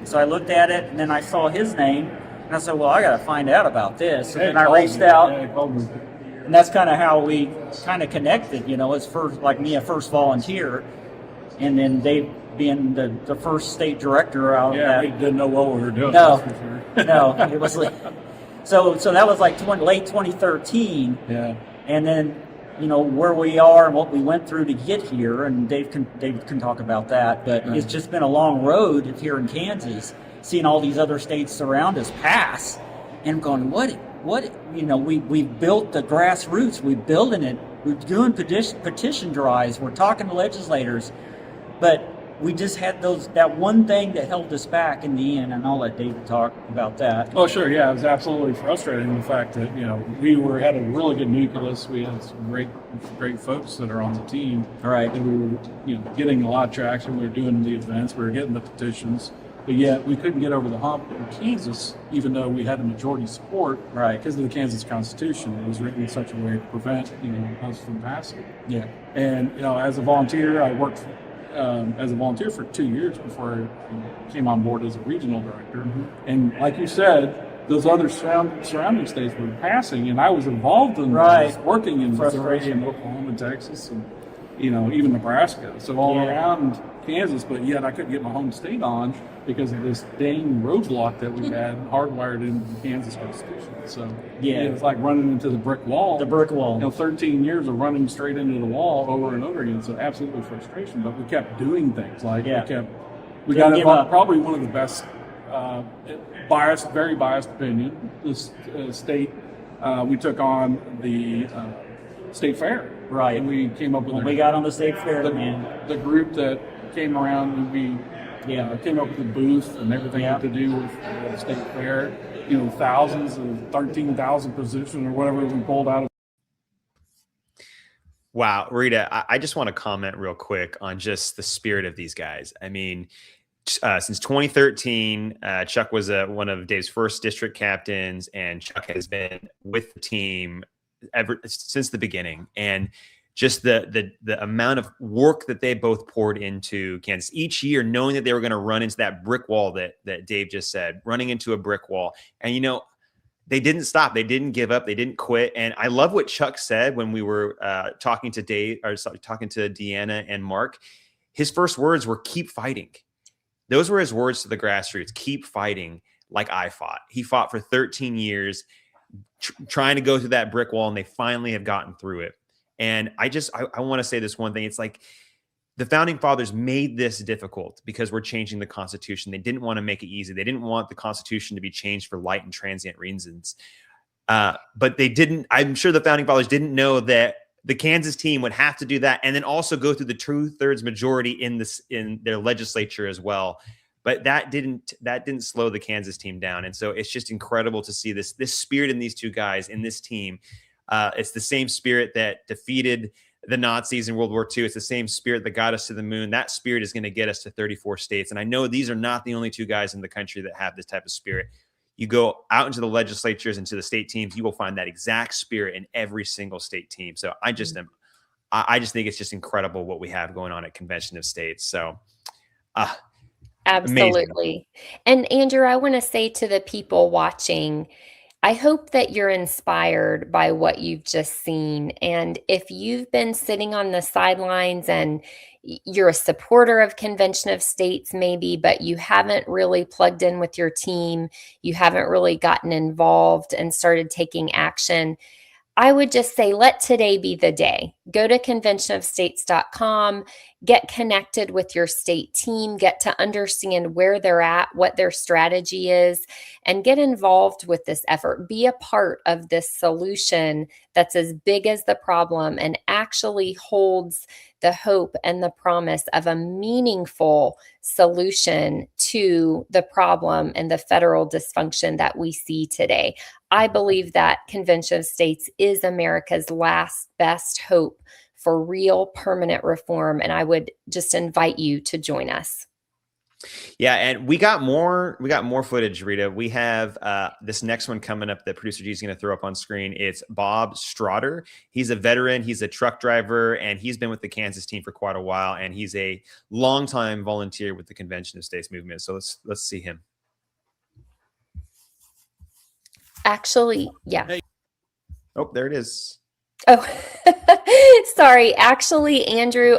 So I looked at it, and then I saw his name, and I said, well, I got to find out about this. And then I reached out, and that's kind of how we kind of connected, as first, like me, a first volunteer, and then Dave being the first state director out. Yeah, we didn't know what we were doing. No, that's for sure. No, it was like, so that was like late 2013. Yeah. And then, where we are and what we went through to get here, and Dave can talk about that, but it's just been a long road here in Kansas, seeing all these other states around us pass, and going, what, we've built the grassroots, we're building it, we're doing petition drives, we're talking to legislators, but we just had that one thing that held us back in the end, and I'll let David talk about that. Oh, sure. Yeah, it was absolutely frustrating, the fact that, we had a really good nucleus. We had some great folks that are on the team. All right. And we were, getting a lot of traction. We were doing the events. We were getting the petitions. But yet we couldn't get over the hump in Kansas, even though we had a majority support. Right. Because of the Kansas Constitution. It was written in such a way to prevent, us from passing. Yeah. And, as a volunteer, I worked as a volunteer for 2 years before I came on board as a regional director. Mm-hmm. And like you said, those other surrounding states were passing, and I was involved in those, working in Missouri and Oklahoma and Texas and, even Nebraska. So all around Kansas, but yet I couldn't get my home state on because of this dang roadblock that we had hardwired into the Kansas Constitution. So it's like running into the brick wall. The brick wall. 13 years of running straight into the wall over and over again. So absolutely frustration, but we kept doing things. We got involved, probably one of the best, very biased opinion. This state, we took on the state fair. Right. And we came up with we got on the state fair, the group that came around, and we came up with the booth and everything had to do with the state fair. Thousands of 13,000 positions or whatever we pulled out of. Wow, Rita, I just want to comment real quick on just the spirit of these guys. I mean, since 2013, Chuck was one of Dave's first district captains, and Chuck has been with the team ever since the beginning. And just the amount of work that they both poured into Kansas each year, knowing that they were going to run into that brick wall that Dave just said, running into a brick wall. And, you know, they didn't stop. They didn't give up. They didn't quit. And I love what Chuck said when we were talking to Deanna and Mark. His first words were, keep fighting. Those were his words to the grassroots. Keep fighting like I fought. He fought for 13 years trying to go through that brick wall, and they finally have gotten through it. And I want to say this one thing. It's like the founding fathers made this difficult because we're changing the Constitution. They didn't want to make it easy. They didn't want the Constitution to be changed for light and transient reasons. But they didn't, I'm sure the founding fathers didn't know that the Kansas team would have to do that and then also go through the 2/3 majority in their legislature as well. But that didn't slow the Kansas team down. And so it's just incredible to see this spirit in these two guys, in this team. It's the same spirit that defeated the Nazis in World War II. It's the same spirit that got us to the moon. That spirit is going to get us to 34 states. And I know these are not the only two guys in the country that have this type of spirit. You go out into the legislatures and to the state teams, you will find that exact spirit in every single state team. So I just think it's just incredible what we have going on at Convention of States. So absolutely. Amazing. And Andrew, I want to say to the people watching, I hope that you're inspired by what you've just seen. And if you've been sitting on the sidelines and you're a supporter of Convention of States maybe, but you haven't really plugged in with your team, you haven't really gotten involved and started taking action, I would just say, let today be the day. Go to conventionofstates.com, get connected with your state team, get to understand where they're at, what their strategy is, and get involved with this effort. Be a part of this solution that's as big as the problem and actually holds the hope and the promise of a meaningful solution to the problem and the federal dysfunction that we see today. I believe that Convention of States is America's last best hope for real permanent reform. And I would just invite you to join us. Yeah, and we got more footage, Rita. We have this next one coming up that producer G is going to throw up on screen. It's Bob Strader. He's a veteran. He's a truck driver, and he's been with the Kansas team for quite a while. And he's a longtime volunteer with the Convention of States movement. So let's see him. Actually, yeah. Hey. Oh, there it is. Oh, sorry. Actually, Andrew,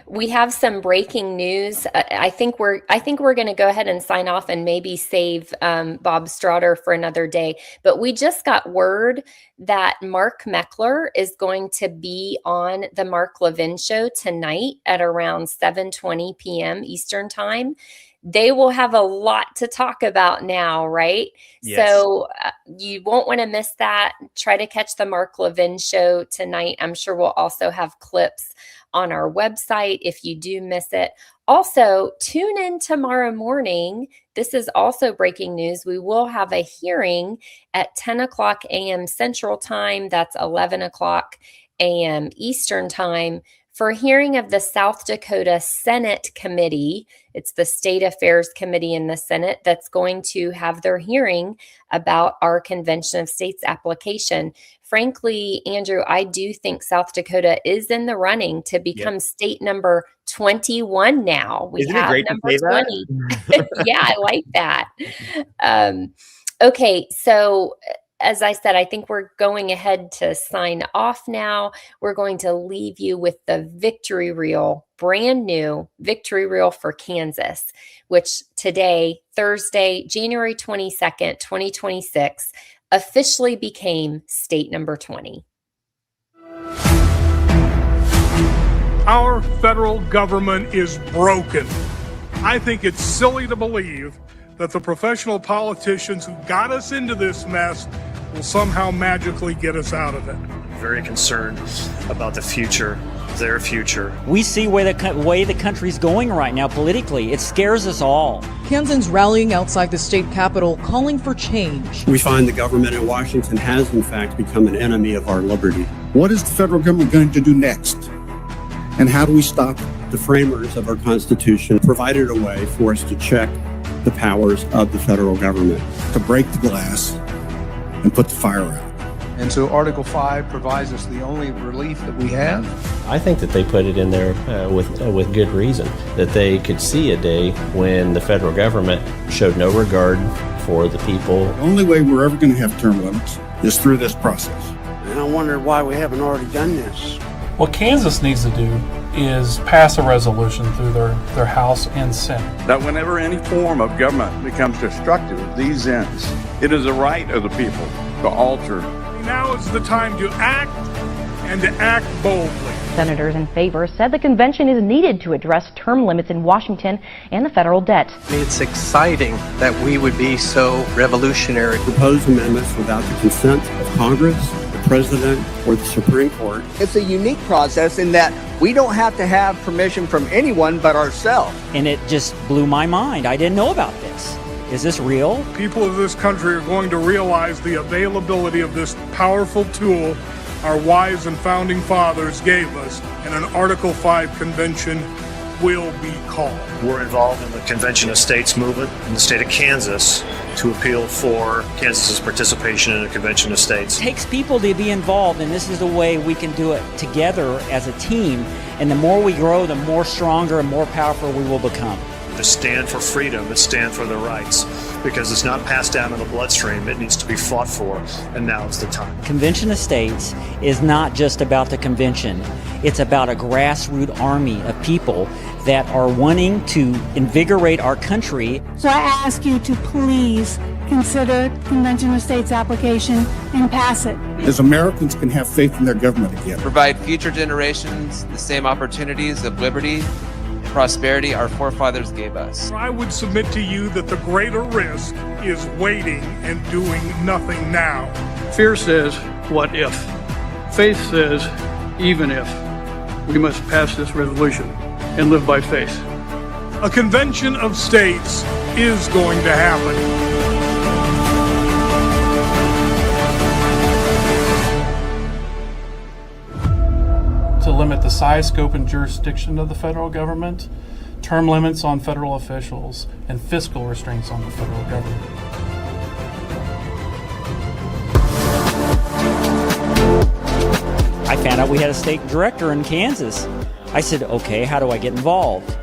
we have some breaking news. I think we're going to go ahead and sign off and maybe save Bob Strader for another day. But we just got word that Mark Meckler is going to be on the Mark Levin show tonight at around 7:20 p.m. Eastern time. They will have a lot to talk about now, right? Yes. So you won't want to miss that. Try to catch the Mark Levin show tonight. I'm sure we'll also have clips on our website if you do miss it. Also, tune in tomorrow morning. This is also breaking news. We will have a hearing at 10 o'clock a.m. Central Time. That's 11 o'clock a.m. Eastern Time for a hearing of the South Dakota Senate Committee. It's the State Affairs Committee in the Senate that's going to have their hearing about our Convention of States application. Frankly, Andrew, I do think South Dakota is in the running to become state number 21 now. We Isn't have it great number to say 20. that? Yeah, I like that. Okay, so as I said, I think we're going ahead to sign off now. We're going to leave you with the victory reel, brand new victory reel for Kansas, which today, Thursday, January 22nd, 2026, officially became state number 20. Our federal government is broken. I think it's silly to believe that the professional politicians who got us into this mess will somehow magically get us out of it. Very concerned about the future, their future. We see where the way the country's going right now politically. It scares us all. Kansans rallying outside the state capitol, calling for change. We find the government in Washington has, in fact, become an enemy of our liberty. What is the federal government going to do next? And how do we stop The framers of our Constitution provided a way for us to check the powers of the federal government. to break the glass and put the fire out? And so Article 5 provides us the only relief that we have. I think that they put it in there with good reason, that they could see a day when the federal government showed no regard for the people. The only way we're ever going to have term limits is through this process. And I wonder why we haven't already done this. What Kansas needs to do is pass a resolution through their House and Senate. That whenever any form of government becomes destructive of these ends, it is the right of the people to alter. Now is the time to act and to act boldly. Senators in favor said the convention is needed to address term limits in Washington and the federal debt. It's exciting that we would be so revolutionary. Proposed amendments without the consent of Congress, the President, or the Supreme Court. It's a unique process in that we don't have to have permission from anyone but ourselves. And it just blew my mind. I didn't know about this. Is this real? People of this country are going to realize the availability of this powerful tool our wise and founding fathers gave us, and an Article 5 convention will be called. We're involved in the Convention of States movement in the state of Kansas to appeal for Kansas's participation in a Convention of States. It takes people to be involved, and this is the way we can do it together as a team. And the more we grow, the more stronger and more powerful we will become. To stand for freedom, to stand for their rights, because it's not passed down in the bloodstream. It needs to be fought for, and now is the time. Convention of States is not just about the convention. It's about a grassroots army of people that are wanting to invigorate our country. So I ask you to please consider Convention of States application and pass it. As Americans can have faith in their government again. Provide future generations the same opportunities of liberty and prosperity our forefathers gave us. I would submit to you that the greater risk is waiting and doing nothing now. Fear says, what if? Faith says, even if. We must pass this resolution and live by faith. A convention of states is going to happen. To limit the size, scope, and jurisdiction of the federal government, term limits on federal officials, and fiscal restraints on the federal government. I found out we had a state director in Kansas. I said, okay, how do I get involved?